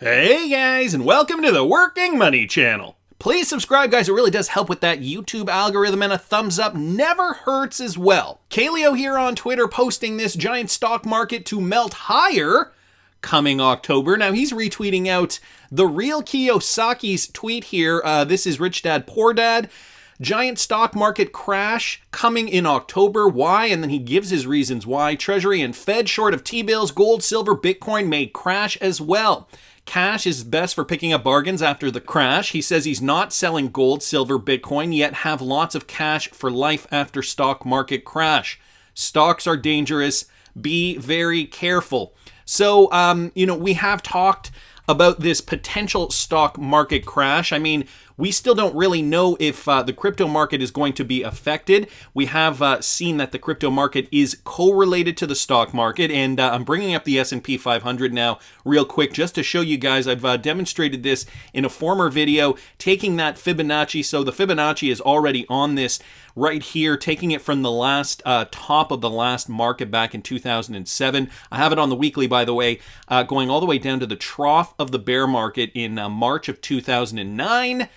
Hey guys, and welcome to the Working Money channel. Please subscribe, guys. It really does help with that YouTube algorithm, and a thumbs up never hurts as well. Kaleo here on Twitter posting this giant stock market to melt higher coming October. Now he's retweeting out the real Kiyosaki's tweet here. This is Rich Dad Poor Dad. Giant stock market crash coming in October. Why? And then he gives his reasons why. Treasury and Fed short of T-bills, gold, silver, Bitcoin may crash as well. Cash is best for picking up bargains after the crash. He says he's not selling gold, silver, Bitcoin, yet have lots of cash for life after stock market crash. Stocks are dangerous. Be very careful. So, we have talked about this potential stock market crash. I mean, we still don't really know if the crypto market is going to be affected. We have seen that the crypto market is correlated to the stock market, and I'm bringing up the S&P 500 now real quick just to show you guys. I've demonstrated this in a former video, taking that Fibonacci. So the Fibonacci is already on this right here, taking it from the last top of the last market back in 2007. I have it on the weekly, by the way, going all the way down to the trough of the bear market in March of 2009.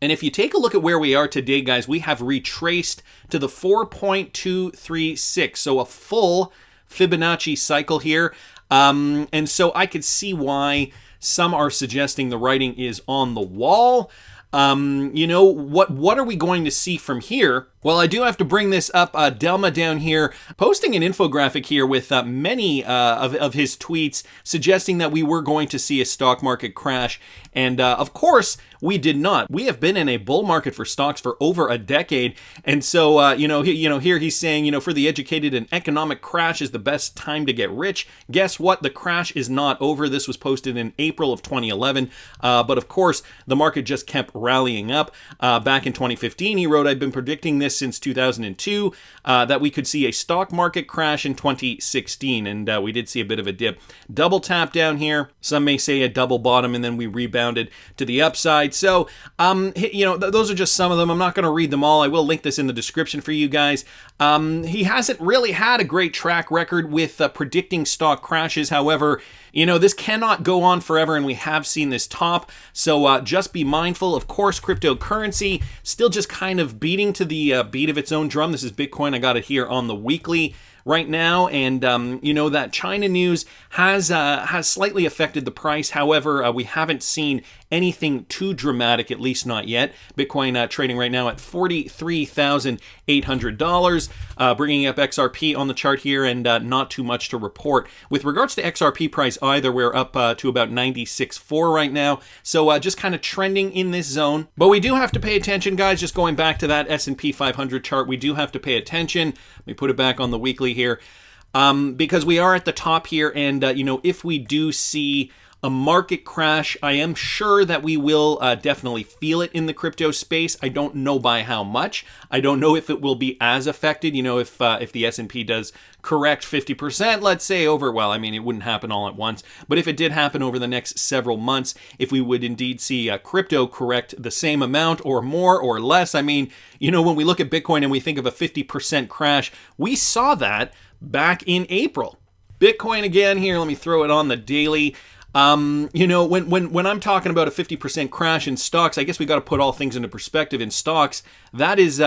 And if you take a look at where we are today, guys, we have retraced to the 4.236, so a full Fibonacci cycle here. And so I could see why some are suggesting the writing is on the wall. What are we going to see from here? Well, I do have to bring this up. Delma down here posting an infographic here with many of his tweets suggesting that we were going to see a stock market crash. And of course, we did not. We have been in a bull market for stocks for over a decade. And so, here he's saying, for the educated, an economic crash is the best time to get rich. Guess what? The crash is not over. This was posted in April of 2011. But of course, the market just kept rallying up. Back in 2015, he wrote, I've been predicting this since 2002, that we could see a stock market crash in 2016, and we did see a bit of a dip. Double tap down here. Some may say a double bottom, and then we rebounded to the upside. So, those are just some of them. I'm not going to read them all. I will link this in the description for you guys. He hasn't really had a great track record with predicting stock crashes. However, this cannot go on forever, and we have seen this top. So just be mindful. Of course, cryptocurrency still just kind of beating to the beat of its own drum. This is Bitcoin. I got it here on the weekly right now, and that China news has slightly affected the price. However, we haven't seen anything too dramatic, at least not yet. Bitcoin trading right now at $43,800, bringing up XRP on the chart here, and not too much to report. With regards to XRP price either, we're up to about 96.4 right now, so just kind of trending in this zone. But we do have to pay attention, guys, just going back to that S&P 500 chart, we do have to pay attention. Let me put it back on the weekly here, because we are at the top here, and if we do see a market crash, I am sure that we will definitely feel it in the crypto space. I don't know by how much. I don't know if it will be as affected. If the S&P does correct 50%, let's say it wouldn't happen all at once. But if it did happen over the next several months, if we would indeed see crypto correct the same amount or more or less, when we look at Bitcoin and we think of a 50% crash, we saw that back in April. Bitcoin again here, let me throw it on the daily. When I'm talking about a 50% crash in stocks, I guess we got to put all things into perspective. In stocks, that is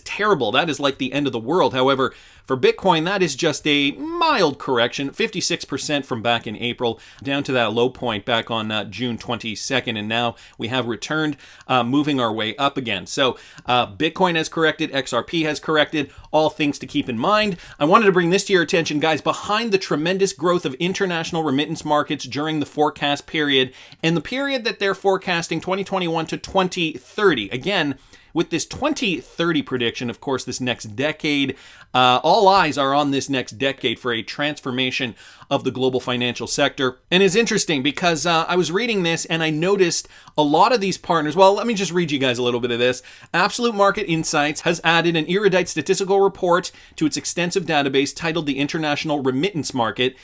terrible. That is like the end of the world. However, for Bitcoin, that is just a mild correction, 56% from back in April, down to that low point back on June 22nd, and now we have returned, moving our way up again. So Bitcoin has corrected, XRP has corrected, all things to keep in mind. I wanted to bring this to your attention, guys, behind the tremendous growth of international remittance markets during the forecast period, and the period that they're forecasting 2021 to 2030. Again, with this 2030 prediction, of course, this next decade, all eyes are on this next decade for a transformation of the global financial sector. And it's interesting because I was reading this and I noticed a lot of these partners. Well, let me just read you guys a little bit of this. Absolute Market Insights has added an erudite statistical report to its extensive database titled the International Remittance Market.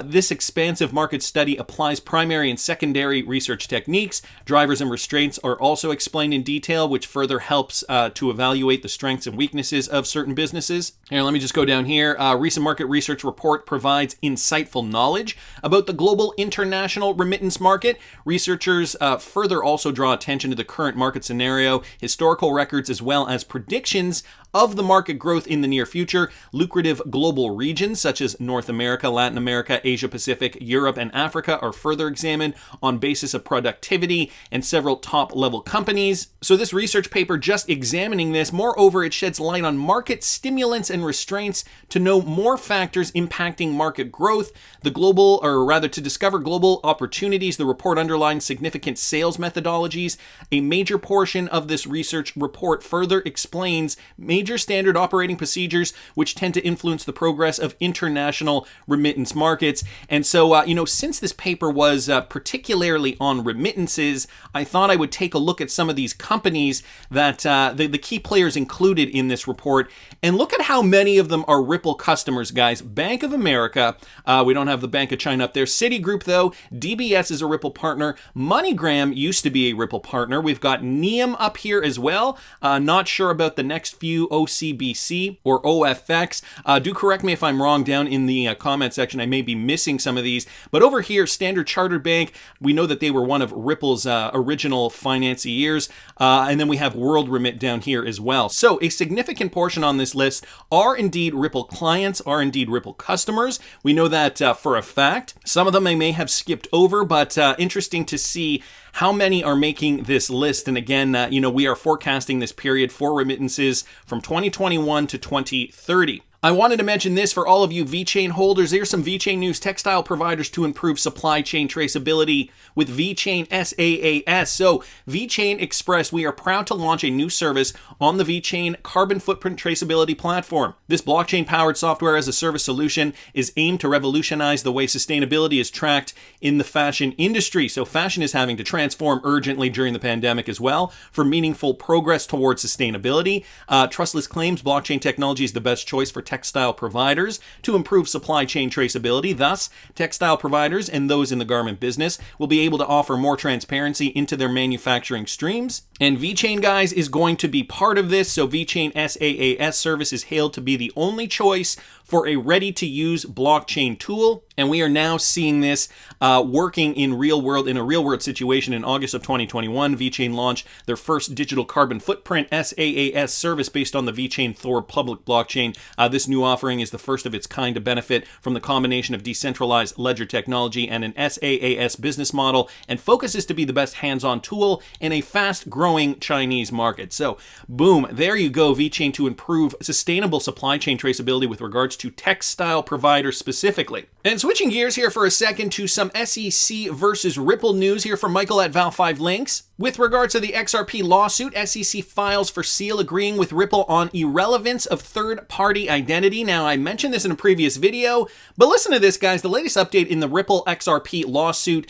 This expansive market study applies primary and secondary research techniques. Drivers and restraints are also explained in detail, which further help helps to evaluate the strengths and weaknesses of certain businesses. Here, let me just go down here. Recent market research report provides insightful knowledge about the global international remittance market. Researchers further also draw attention to the current market scenario, historical records, as well as predictions of the market growth in the near future. Lucrative global regions such as North America, Latin America, Asia Pacific, Europe, and Africa are further examined on basis of productivity and several top-level companies. So this research paper just examining this, moreover, it sheds light on market stimulants and restraints to know more factors impacting market growth. To discover global opportunities, the report underlines significant sales methodologies. A major portion of this research report further explains major standard operating procedures which tend to influence the progress of international remittance markets. And so, since this paper was particularly on remittances, I thought I would take a look at some of these companies that the key players included in this report, and look at how many of them are Ripple customers, guys. Bank of America, we don't have the Bank of China up there. Citigroup, though, DBS is a Ripple partner. MoneyGram used to be a Ripple partner. We've got Neum up here as well. Not sure about the next few, OCBC or OFX. Do correct me if I'm wrong down in the comment section. I may be missing some of these. But over here, Standard Chartered Bank, we know that they were one of Ripple's original financiers. And then we have World Remit down here as well. So a significant portion on this list are indeed Ripple clients, are indeed Ripple customers. We know that for a fact. Some of them I may have skipped over, but interesting to see how many are making this list. And again, we are forecasting this period for remittances from 2021 to 2030. I wanted to mention this for all of you Vechain holders. Here's some Vechain news. Textile providers to improve supply chain traceability with Vechain SaaS. So Vechain Express, we are proud to launch a new service on the Vechain carbon footprint traceability platform. This blockchain-powered software as a service solution is aimed to revolutionize the way sustainability is tracked in the fashion industry. So fashion is having to transform urgently during the pandemic as well for meaningful progress towards sustainability. Trustless claims blockchain technology is the best choice for textile providers to improve supply chain traceability. Thus, textile providers and those in the garment business will be able to offer more transparency into their manufacturing streams. And Vechain, guys, is going to be part of this. So Vechain SaaS service is hailed to be the only choice for a ready-to-use blockchain tool. And we are now seeing this working in a real-world situation. In August of 2021, Vechain launched their first digital carbon footprint SaaS service based on the Vechain Thor public blockchain. This new offering is the first of its kind to benefit from the combination of decentralized ledger technology and an SaaS business model, and focuses to be the best hands-on tool in a fast-growing Chinese market. So, boom, there you go, Vechain to improve sustainable supply chain traceability with regards to textile providers specifically. And switching gears here for a second to some SEC versus Ripple news here from Michael at Val5 Links. With regards to the XRP lawsuit, SEC files for seal agreeing with Ripple on irrelevance of third-party identity. Now, I mentioned this in a previous video, but listen to this, guys. The latest update in the Ripple XRP lawsuit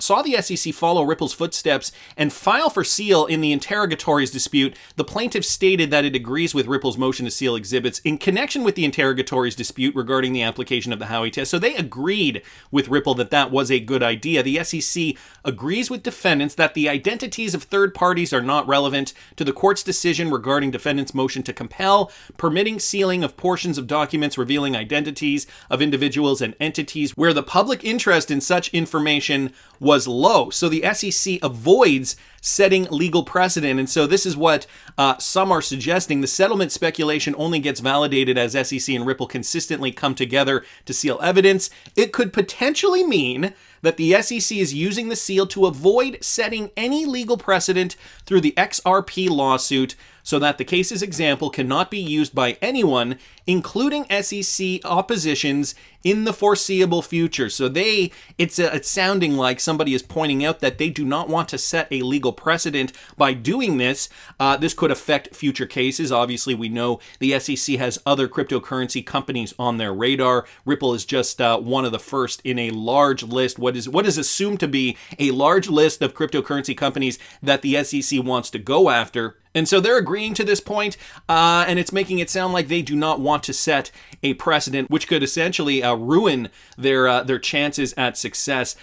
saw the SEC follow Ripple's footsteps and file for seal in the interrogatories dispute. The plaintiff stated that it agrees with Ripple's motion to seal exhibits in connection with the interrogatories dispute regarding the application of the Howey test. So they agreed with Ripple that that was a good idea. The SEC agrees with defendants that the identities of third parties are not relevant to the court's decision regarding defendants' motion to compel, permitting sealing of portions of documents revealing identities of individuals and entities where the public interest in such information was low. So the SEC avoids setting legal precedent. And so this is what some are suggesting. The settlement speculation only gets validated as SEC and Ripple consistently come together to seal evidence. It could potentially mean that the SEC is using the seal to avoid setting any legal precedent through the XRP lawsuit, so that the case's example cannot be used by anyone, including SEC oppositions, in the foreseeable future. So it's sounding like somebody is pointing out that they do not want to set a legal precedent by doing this. This could affect future cases. Obviously, we know the SEC has other cryptocurrency companies on their radar. Ripple is just one of the first in a large list, what is assumed to be a large list of cryptocurrency companies that the SEC wants to go after. And so they're agreeing to this point, and it's making it sound like they do not want to set a precedent which could essentially ruin their chances at success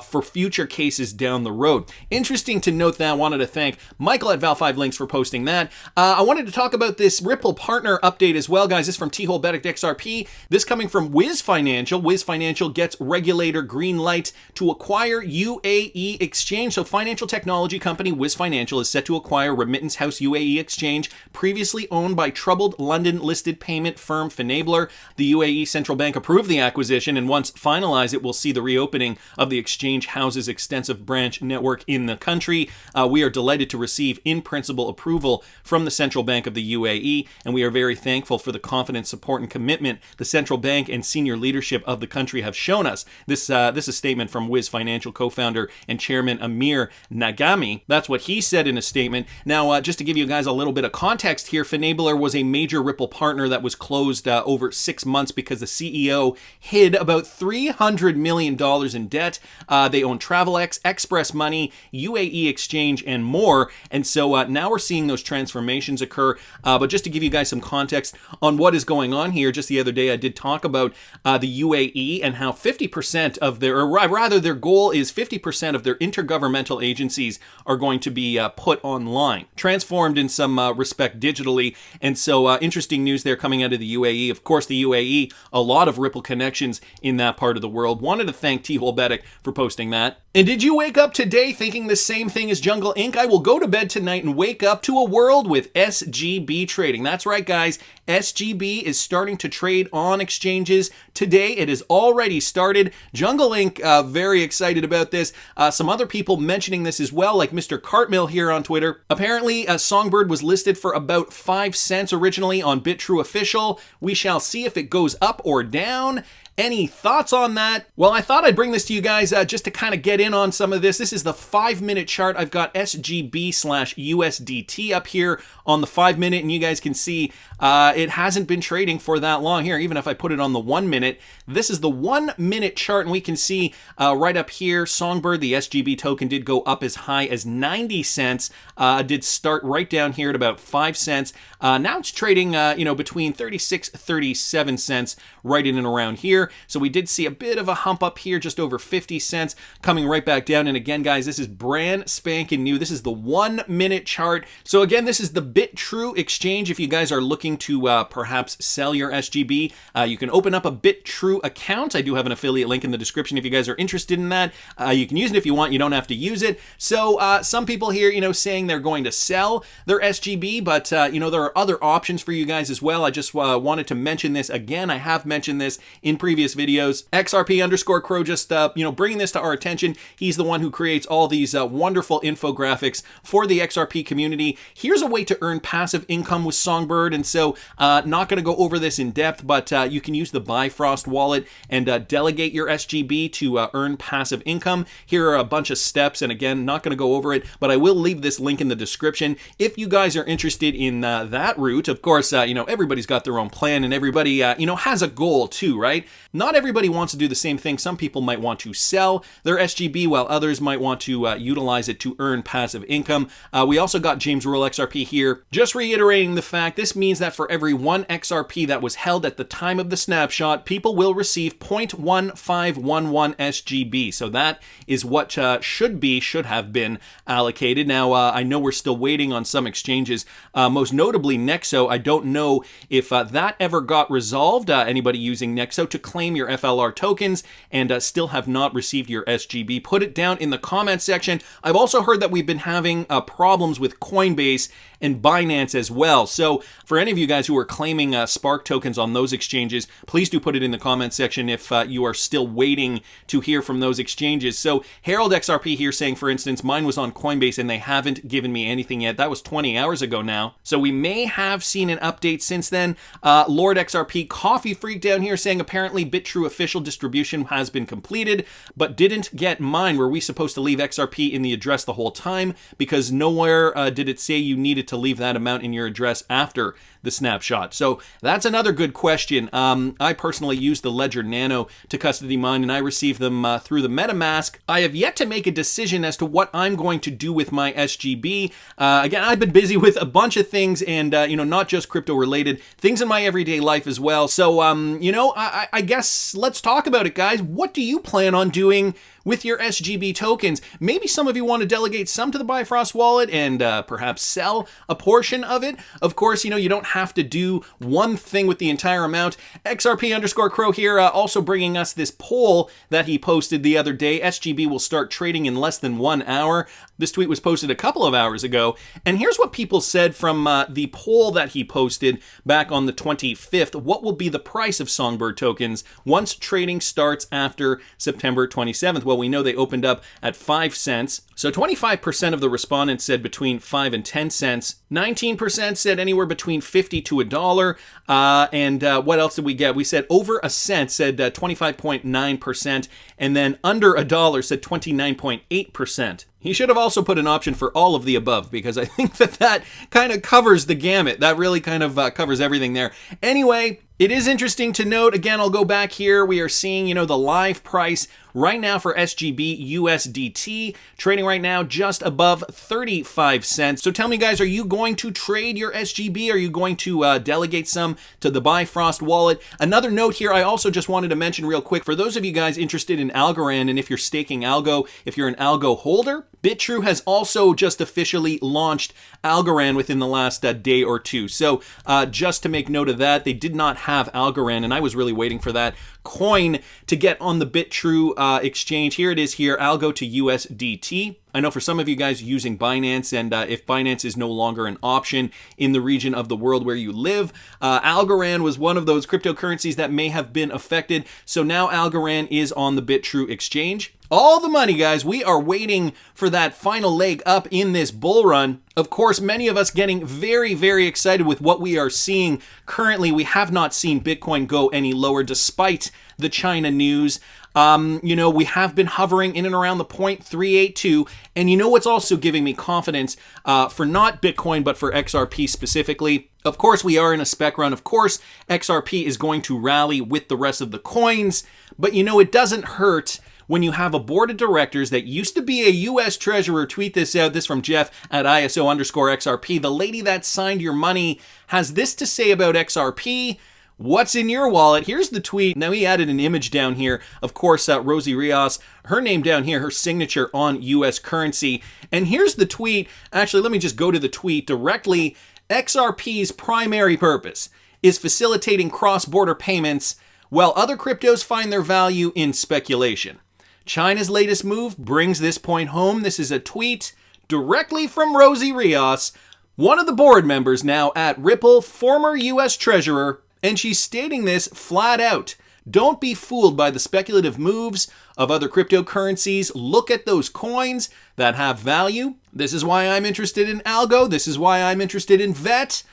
for future cases down the road. Interesting to note that. I wanted to thank Michael at Val5Links for posting that. I wanted to talk about this Ripple partner update as well, guys. This is from T-Hole Benedict XRP. This coming from Wiz Financial. Wiz Financial gets regulator green light to acquire UAE exchange. So financial technology company Wiz Financial is set to acquire Remittance House UAE exchange, previously owned by troubled London-listed payment firm Finabler. The UAE Central Bank approved the acquisition, and once finalized, it will see the reopening of the exchange house's extensive branch network in the country. We are delighted to receive in-principle approval from the Central Bank of the UAE, and we are very thankful for the confidence, support, and commitment the Central Bank and senior leadership of the country have shown us. This is a statement from Wiz Financial co-founder and chairman Amir Nagami. That's what he said in a statement. Now, just to give you guys a little bit of context here, Finabler was a major Ripple partner that was closed over 6 months because the CEO hid about $300 million in debt. They own TravelX, Express Money, UAE Exchange, and more. And so now we're seeing those transformations occur. But just to give you guys some context on what is going on here, just the other day I did talk about the UAE and how 50% of their, or rather their goal is 50% of their intergovernmental agencies are going to be put online, transformed in some respect digitally. And so interesting news there coming out of the UAE. Of course, the UAE, a lot of Ripple connections in that part of the world. Wanted to thank T-Hole Benedict for posting that. And did you wake up today thinking the same thing as Jungle Inc? I will go to bed tonight and wake up to a world with SGB Trading. That's right, guys. SGB is starting to trade on exchanges today. It has already started. Jungle Inc, very excited about this. Some other people mentioning this as well, like Mr. Cartmill here on Twitter. Apparently, Songbird was listed for about 5 cents originally on BITRUE official. We shall see if it goes up or down. Any thoughts on that? Well, I thought I'd bring this to you guys just to kind of get in on some of this. This is the 5-minute chart. I've got SGB/USDT up here on the 5-minute, and you guys can see it hasn't been trading for that long here. Even if I put it on the 1-minute, this is the 1-minute chart, and we can see right up here, Songbird, the SGB token, did go up as high as 90 cents. Did start right down here at about 5 cents. Now it's trading, between 36, 37 cents, right in and around here. So we did see a bit of a hump up here, just over 50 cents, coming right back down. And again, guys, this is brand spanking new. This is the 1-minute chart. So again, this is the BITRUE exchange. If you guys are looking to perhaps sell your SGB, you can open up a BITRUE account. I do have an affiliate link in the description if you guys are interested in that. You can use it if you want. You don't have to use it. So some people here, saying they're going to sell their SGB, but there are other options for you guys as well. I just wanted to mention this again. I have mentioned this in previous videos. XRP_Crow just, bringing this to our attention. He's the one who creates all these wonderful infographics for the XRP community. Here's a way to earn passive income with Songbird. And so not going to go over this in depth, but you can use the Bifrost wallet and delegate your SGB to earn passive income. Here are a bunch of steps. And again, not going to go over it, but I will leave this link in the description if you guys are interested in that route. Of course, everybody's got their own plan, and everybody, has a goal too, right? Not everybody wants to do the same thing. Some people might want to sell their SGB, while others might want to utilize it to earn passive income. We also got James Rural XRP here, just reiterating the fact this means that for every 1 XRP that was held at the time of the snapshot, people will receive 0.1511 SGB. So that is what should have been allocated. Now, I know we're still waiting on some exchanges, most notably Nexo. I don't know if that ever got resolved. Anybody using Nexo to claim your FLR tokens and still have not received your SGB, put it down in the comments section. I've also heard that we've been having problems with Coinbase and Binance as well. So for any of you guys who are claiming Spark tokens on those exchanges, please do put it in the comments section if you are still waiting to hear from those exchanges. So Harold XRP here saying, for instance, mine was on Coinbase and they haven't given me anything yet. That was 20 hours ago now. So we may have seen an update since then. Lord XRP Coffee Freak down here saying apparently BITRUE official distribution has been completed, but didn't get mine. Were we supposed to leave XRP in the address the whole time? Because nowhere did it say you needed to to leave that amount in your address after the snapshot? So that's another good question. I personally use the Ledger Nano to custody mine, and I receive them through the MetaMask. I have yet to make a decision as to what I'm going to do with my SGB. Again, I've been busy with a bunch of things, and not just crypto related, things in my everyday life as well. So I guess let's talk about it, guys. What do you plan on doing with your SGB tokens? Maybe some of you want to delegate some to the Bifrost wallet and perhaps sell a portion of it. Of course, you don't have to do one thing with the entire amount. XRP_Crow here also bringing us this poll that he posted the other day. SGB will start trading in less than 1 hour. This tweet was posted a couple of hours ago. And here's what people said from the poll that he posted back on the 25th. What will be the price of Songbird tokens once trading starts after September 27th? Well, we know they opened up at 5 cents. So 25% of the respondents said between 5 and 10 cents. 19% said anywhere between 50 to $1. And what else did we get? We said over a cent said 25.9%. And then under $1 said 29.8%. He should have also put an option for all of the above, because I think that kind of covers the gamut. That really kind of covers everything there. Anyway, it is interesting to note, again, I'll go back here. We are seeing, the live price right now for SGB USDT, trading right now just above 35 cents. So tell me, guys, are you going to trade your SGB? Are you going to delegate some to the Bifrost wallet? Another note here, I also just wanted to mention real quick, for those of you guys interested in Algorand, and if you're staking Algo, if you're an Algo holder, BITRUE has also just officially launched Algorand within the last day or two. So just to make note of that, they did not have Algorand, and I was really waiting for that coin to get on the BITRUE exchange. Here it is here, Algo to USDT. I know for some of you guys using Binance, and if Binance is no longer an option in the region of the world where you live, Algorand was one of those cryptocurrencies that may have been affected. So now Algorand is on the BITRUE exchange. All the money, guys. We are waiting for that final leg up in this bull run. Of course, many of us getting very, very excited with what we are seeing currently. We have not seen Bitcoin go any lower despite the China news. We have been hovering in and around the 0.382. And what's also giving me confidence for not Bitcoin, but for XRP specifically? Of course, we are in a spec run. Of course, XRP is going to rally with the rest of the coins. But it doesn't hurt when you have a board of directors that used to be a U.S. treasurer. Tweet this out. This from Jeff at ISO_XRP. The lady that signed your money has this to say about XRP. What's in your wallet? Here's the tweet. Now, he added an image down here. Of course, Rosie Rios, her name down here, her signature on U.S. currency. And here's the tweet. Actually, let me just go to the tweet directly. XRP's primary purpose is facilitating cross-border payments, while other cryptos find their value in speculation. China's latest move brings this point home. This is a tweet directly from Rosie Rios, one of the board members now at Ripple, former U.S. treasurer, and she's stating this flat out. Don't be fooled by the speculative moves of other cryptocurrencies. Look at those coins that have value. This is why I'm interested in Algo. This is why I'm interested in VET.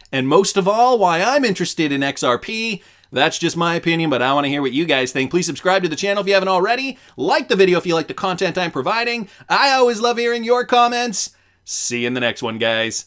And most of all, why I'm interested in XRP. That's just my opinion, but I want to hear what you guys think. Please subscribe to the channel if you haven't already. Like the video if you like the content I'm providing. I always love hearing your comments. See you in the next one, guys.